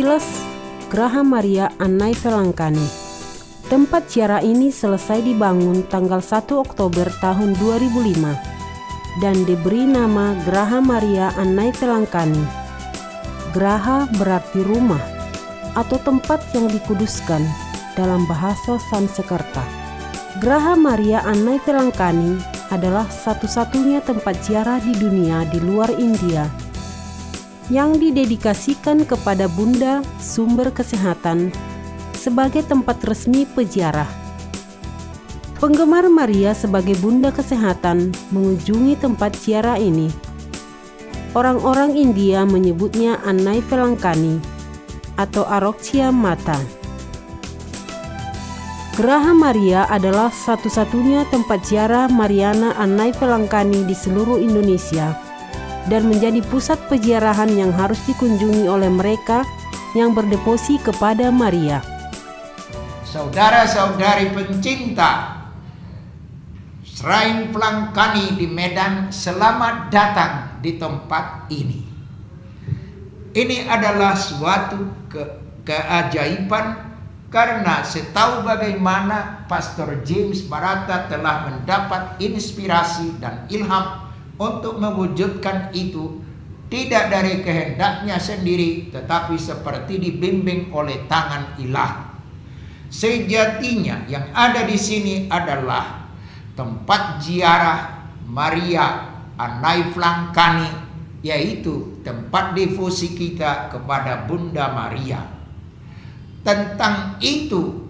Sekilas, Graha Maria Annai Velangkani. Tempat ziarah ini selesai dibangun tanggal 1 Oktober tahun 2005 dan diberi nama Graha Maria Annai Velangkani. Graha berarti rumah atau tempat yang dikuduskan dalam bahasa Sanskerta. Graha Maria Annai Velangkani adalah satu-satunya tempat ziarah di dunia di luar India yang didedikasikan kepada Bunda Sumber Kesehatan sebagai tempat resmi peziarah. Penggemar Maria sebagai Bunda Kesehatan mengunjungi tempat ziarah ini. Orang-orang India menyebutnya Annai Velangkani atau Aroksia Mata. Graha Maria adalah satu-satunya tempat ziarah Mariana Annai Velangkani di seluruh Indonesia dan menjadi pusat peziarahan yang harus dikunjungi oleh mereka yang berdevosi kepada Maria. Saudara-saudari pencinta Shrine Velangkani di Medan, selamat datang di tempat ini. Ini adalah suatu keajaiban karena setahu bagaimana Pastor James Barata telah mendapat inspirasi dan ilham untuk mewujudkan itu tidak dari kehendaknya sendiri, tetapi seperti dibimbing oleh tangan ilahi. Sejatinya yang ada di sini adalah tempat ziarah Maria Annai Velangkani, yaitu tempat devosi kita kepada Bunda Maria. Tentang itu,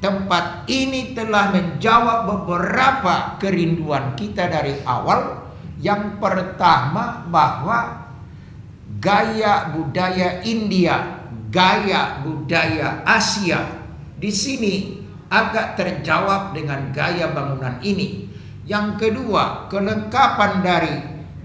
tempat ini telah menjawab beberapa kerinduan kita dari awal. Yang pertama, bahwa gaya budaya India, gaya budaya Asia di sini agak terjawab dengan gaya bangunan ini. Yang kedua, kelengkapan dari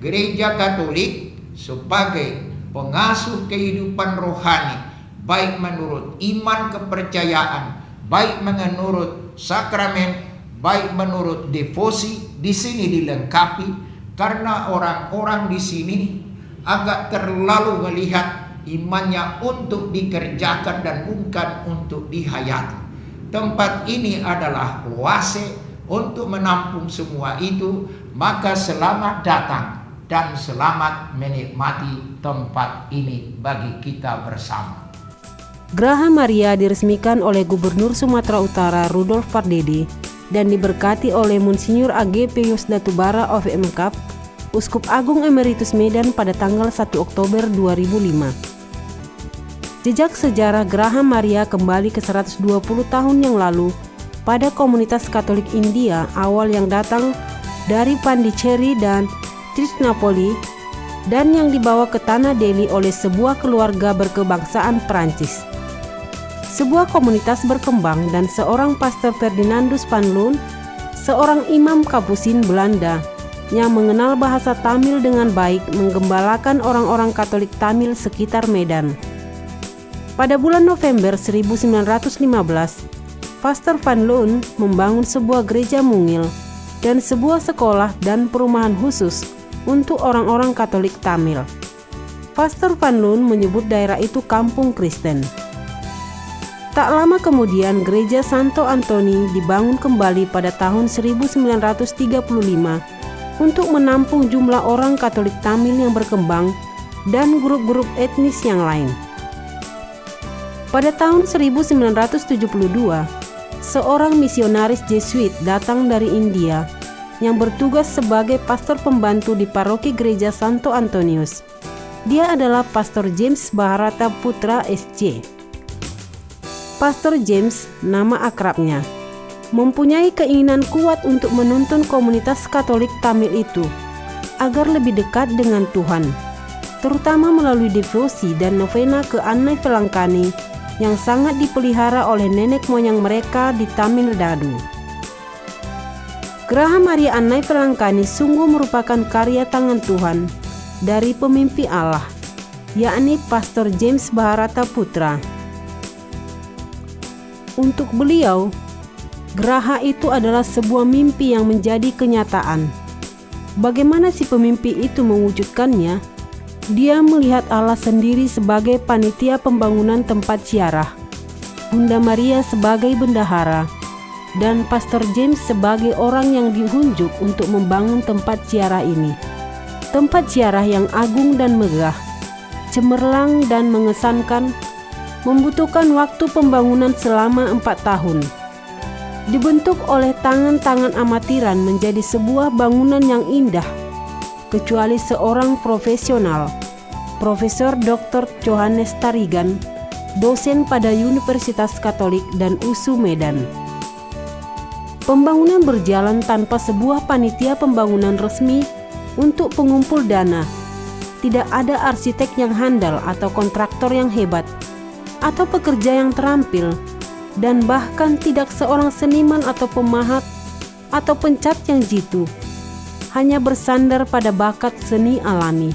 Gereja Katolik sebagai pengasuh kehidupan rohani, baik menurut iman kepercayaan, baik menurut sakramen, baik menurut devosi, di sini dilengkapi. Karena orang-orang di sini agak terlalu melihat imannya untuk dikerjakan dan bukan untuk dihayati. Tempat ini adalah oase untuk menampung semua itu. Maka selamat datang dan selamat menikmati tempat ini bagi kita bersama. Graha Maria diresmikan oleh Gubernur Sumatera Utara Rudolf Pardede dan diberkati oleh Monsinyur A.G. Pius Datubara OVM-Kap, Uskup Agung Emeritus Medan pada tanggal 1 Oktober 2005. Jejak sejarah Graha Maria kembali ke 120 tahun yang lalu pada komunitas Katolik India awal yang datang dari Pondicherry dan Trichinopoli dan yang dibawa ke Tanah Delhi oleh sebuah keluarga berkebangsaan Prancis. Sebuah komunitas berkembang dan seorang pastor Ferdinandus van Loon, seorang imam Kapusin Belanda yang mengenal bahasa Tamil dengan baik, menggembalakan orang-orang Katolik Tamil sekitar Medan. Pada bulan November 1915, Pastor van Loon membangun sebuah gereja mungil dan sebuah sekolah dan perumahan khusus untuk orang-orang Katolik Tamil. Pastor van Loon menyebut daerah itu Kampung Kristen. Tak lama kemudian gereja Santo Antoni dibangun kembali pada tahun 1935 untuk menampung jumlah orang Katolik Tamil yang berkembang dan grup-grup etnis yang lain. Pada tahun 1972, seorang misionaris Jesuit datang dari India yang bertugas sebagai pastor pembantu di paroki gereja Santo Antonius. Dia adalah Pastor James Bharata Putra SC. Pastor James, nama akrabnya, mempunyai keinginan kuat untuk menuntun komunitas Katolik Tamil itu agar lebih dekat dengan Tuhan, terutama melalui devosi dan novena ke Annai Velangkani yang sangat dipelihara oleh nenek moyang mereka di Tamil Nadu. Graha Maria Annai Velangkani sungguh merupakan karya tangan Tuhan dari pemimpi Allah, yakni Pastor James Bharata Putra. Untuk beliau, geraha itu adalah sebuah mimpi yang menjadi kenyataan. Bagaimana si pemimpi itu mewujudkannya? Dia melihat Allah sendiri sebagai panitia pembangunan tempat ziarah, Bunda Maria sebagai bendahara, dan Pastor James sebagai orang yang diunjuk untuk membangun tempat ziarah ini. Tempat ziarah yang agung dan megah, cemerlang dan mengesankan, membutuhkan waktu pembangunan selama 4 tahun. Dibentuk oleh tangan-tangan amatiran menjadi sebuah bangunan yang indah, kecuali seorang profesional, Profesor Dr. Johannes Tarigan, dosen pada Universitas Katolik dan USU Medan. Pembangunan berjalan tanpa sebuah panitia pembangunan resmi untuk pengumpul dana. Tidak ada arsitek yang handal atau kontraktor yang hebat, atau pekerja yang terampil, dan bahkan tidak seorang seniman atau pemahat atau pencat yang jitu, hanya bersandar pada bakat seni alami.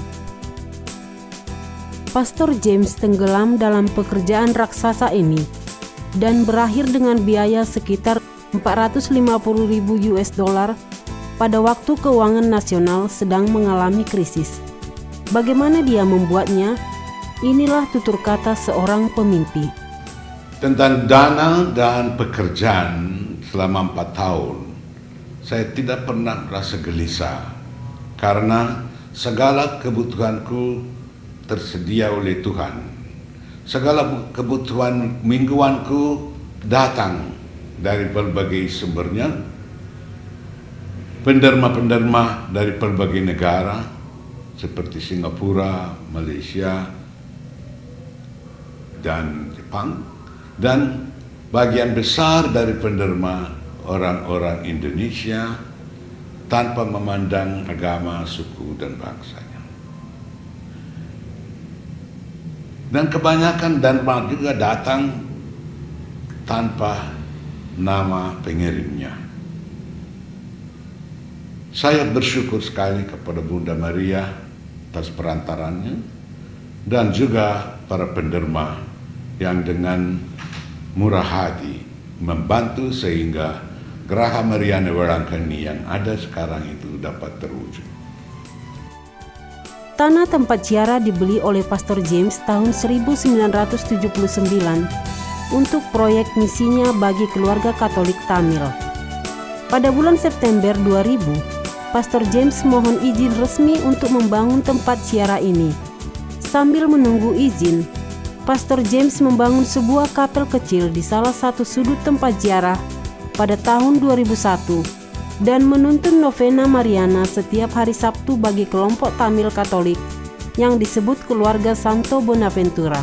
Pastor James tenggelam dalam pekerjaan raksasa ini dan berakhir dengan biaya sekitar 450.000 US dollar pada waktu keuangan nasional sedang mengalami krisis. Bagaimana dia membuatnya? Inilah tutur kata seorang pemimpi. Tentang dana dan pekerjaan selama 4 tahun, saya tidak pernah merasa gelisah karena segala kebutuhanku tersedia oleh Tuhan. Segala kebutuhan mingguanku datang dari berbagai sumbernya, penderma-penderma dari berbagai negara seperti Singapura, Malaysia, dan Jepang, dan bagian besar dari penderma orang-orang Indonesia tanpa memandang agama, suku, dan bangsanya. Dan kebanyakan derma juga datang tanpa nama pengirimnya. Saya bersyukur sekali kepada Bunda Maria atas perantarannya dan juga para penderma yang dengan murah hati membantu sehingga Geraha Mariana Welangkani yang ada sekarang itu dapat terwujud. Tanah tempat ziarah dibeli oleh Pastor James tahun 1979 untuk proyek misinya bagi keluarga Katolik Tamil. Pada bulan September 2000, Pastor James mohon izin resmi untuk membangun tempat ziarah ini. Sambil menunggu izin, Pastor James membangun sebuah kapel kecil di salah satu sudut tempat ziarah pada tahun 2001 dan menuntun novena Mariana setiap hari Sabtu bagi kelompok Tamil Katolik yang disebut keluarga Santo Bonaventura.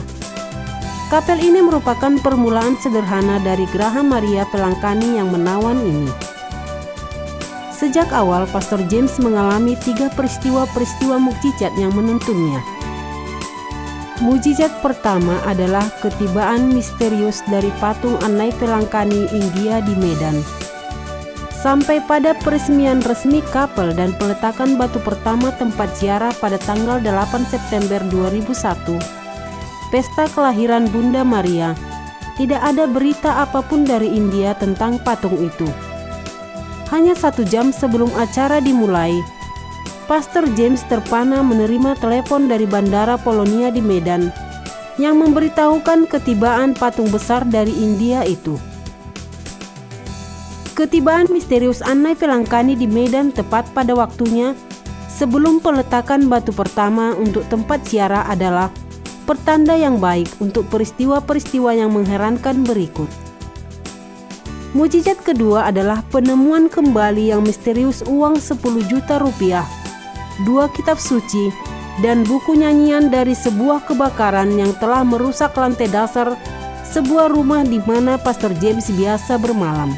Kapel ini merupakan permulaan sederhana dari Geraha Maria Pelangkani yang menawan ini. Sejak awal, Pastor James mengalami 3 peristiwa-peristiwa mukjizat yang menuntunnya. Mukjizat pertama adalah ketibaan misterius dari patung Annai Pelangkani India di Medan. Sampai pada peresmian resmi kapel dan peletakan batu pertama tempat ziarah pada tanggal 8 September 2001, pesta kelahiran Bunda Maria, tidak ada berita apapun dari India tentang patung itu. Hanya 1 jam sebelum acara dimulai, Pastor James terpana menerima telepon dari Bandara Polonia di Medan yang memberitahukan ketibaan patung besar dari India itu. Ketibaan misterius Annai Pelangkani di Medan tepat pada waktunya sebelum peletakan batu pertama untuk tempat ziarah adalah pertanda yang baik untuk peristiwa-peristiwa yang mengherankan berikut. Mukjizat kedua adalah penemuan kembali yang misterius uang 10 juta rupiah, 2 kitab suci, dan buku nyanyian dari sebuah kebakaran yang telah merusak lantai dasar sebuah rumah di mana Pastor James biasa bermalam.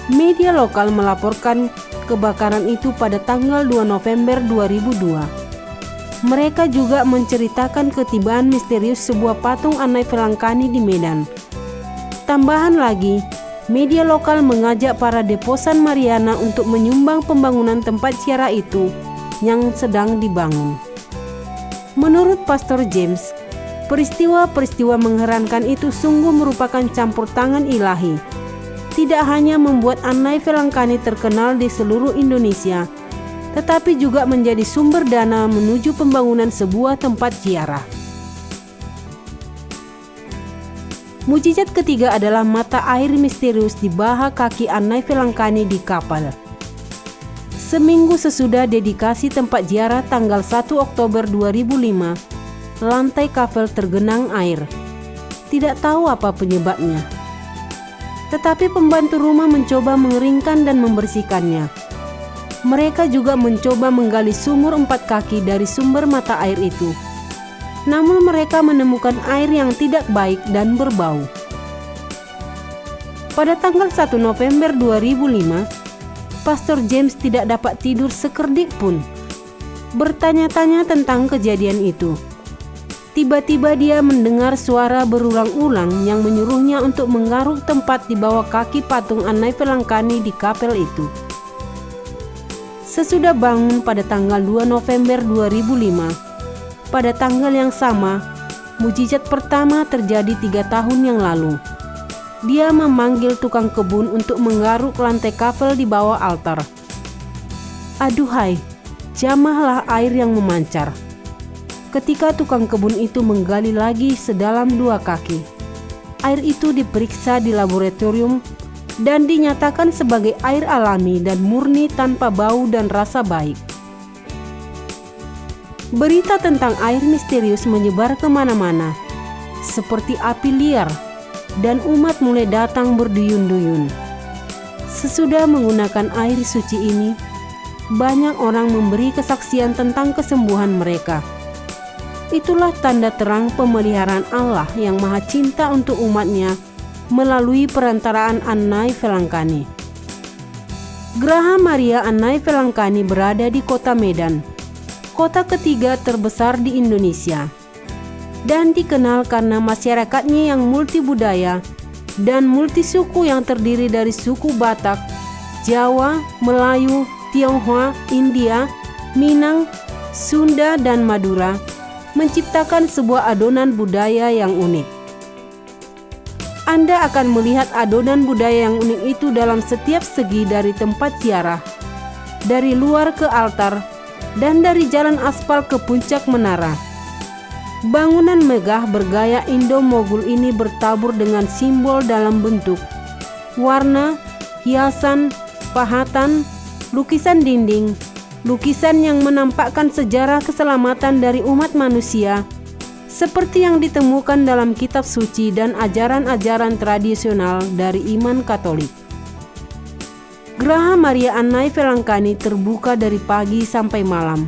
Media lokal melaporkan kebakaran itu pada tanggal 2 November 2002. Mereka juga menceritakan ketibaan misterius sebuah patung Annai Pelangkani di Medan. Tambahan lagi, media lokal mengajak para deposan Mariana untuk menyumbang pembangunan tempat ziarah itu yang sedang dibangun. Menurut Pastor James, peristiwa-peristiwa mengherankan itu sungguh merupakan campur tangan ilahi. Tidak hanya membuat Annai Pelangkani terkenal di seluruh Indonesia, tetapi juga menjadi sumber dana menuju pembangunan sebuah tempat ziarah. Mukjizat ketiga adalah mata air misterius di baha kaki Annai Velangkani di kapal. Seminggu sesudah dedikasi tempat ziarah tanggal 1 Oktober 2005, lantai kapal tergenang air. Tidak tahu apa penyebabnya. Tetapi pembantu rumah mencoba mengeringkan dan membersihkannya. Mereka juga mencoba menggali sumur 4 kaki dari sumber mata air itu. Namun mereka menemukan air yang tidak baik dan berbau. Pada tanggal 1 November 2005, Pastor James tidak dapat tidur sekerdik pun. Bertanya-tanya tentang kejadian itu. Tiba-tiba dia mendengar suara berulang-ulang yang menyuruhnya untuk menggaruk tempat di bawah kaki patung Annai Velangkani di kapel itu. Sesudah bangun pada tanggal 2 November 2005, pada tanggal yang sama, mukjizat pertama terjadi 3 tahun yang lalu. Dia memanggil tukang kebun untuk menggaruk lantai kapel di bawah altar. Aduhai, jamahlah air yang memancar. Ketika tukang kebun itu menggali lagi sedalam 2 kaki, air itu diperiksa di laboratorium dan dinyatakan sebagai air alami dan murni tanpa bau dan rasa baik. Berita tentang air misterius menyebar kemana-mana, seperti api liar, dan umat mulai datang berduyun-duyun. Sesudah menggunakan air suci ini, banyak orang memberi kesaksian tentang kesembuhan mereka. Itulah tanda terang pemeliharaan Allah yang Maha Cinta untuk umatnya melalui perantaraan Annai Velangkani. Geraha Maria Annai Velangkani berada di kota Medan, kota ketiga terbesar di Indonesia, dan dikenal karena masyarakatnya yang multibudaya dan multisuku yang terdiri dari suku Batak, Jawa, Melayu, Tionghoa, India, Minang, Sunda, dan Madura, menciptakan sebuah adonan budaya yang unik. Anda akan melihat adonan budaya yang unik itu dalam setiap segi dari tempat ziarah, dari luar ke altar, dan dari jalan aspal ke puncak menara. Bangunan megah bergaya Indo-Mogul ini bertabur dengan simbol dalam bentuk, warna, hiasan, pahatan, lukisan dinding, lukisan yang menampakkan sejarah keselamatan dari umat manusia, seperti yang ditemukan dalam kitab suci dan ajaran-ajaran tradisional dari iman Katolik. Geraha Maria Annai Velangkani terbuka dari pagi sampai malam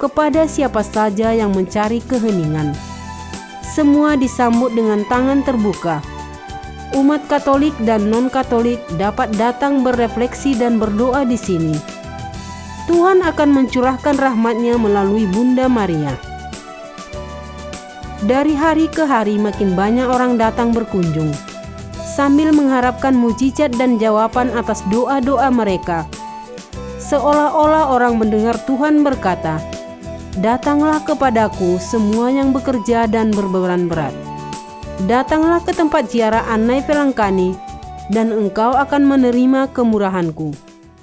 kepada siapa saja yang mencari keheningan. Semua disambut dengan tangan terbuka. Umat Katolik dan non-Katolik dapat datang berefleksi dan berdoa di sini. Tuhan akan mencurahkan rahmat-Nya melalui Bunda Maria. Dari hari ke hari makin banyak orang datang berkunjung, sambil mengharapkan mukjizat dan jawaban atas doa-doa mereka. Seolah-olah orang mendengar Tuhan berkata, "Datanglah kepadaku semua yang bekerja dan berbeban berat. Datanglah ke tempat ziarah Annai Velangkani, dan engkau akan menerima kemurahanku."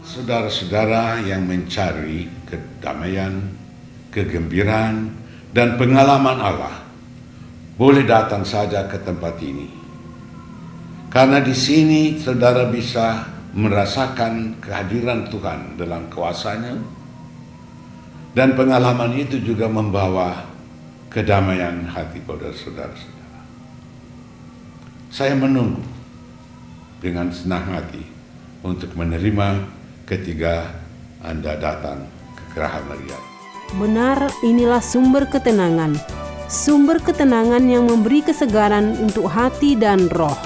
Saudara-saudara yang mencari kedamaian, kegembiraan, dan pengalaman Allah, boleh datang saja ke tempat ini. Karena di sini saudara bisa merasakan kehadiran Tuhan dalam kuasa-Nya, dan pengalaman itu juga membawa kedamaian hati pada saudara-saudara. Saya menunggu dengan senang hati untuk menerima ketika Anda datang ke Geraha Maria. Benar, inilah sumber ketenangan yang memberi kesegaran untuk hati dan roh.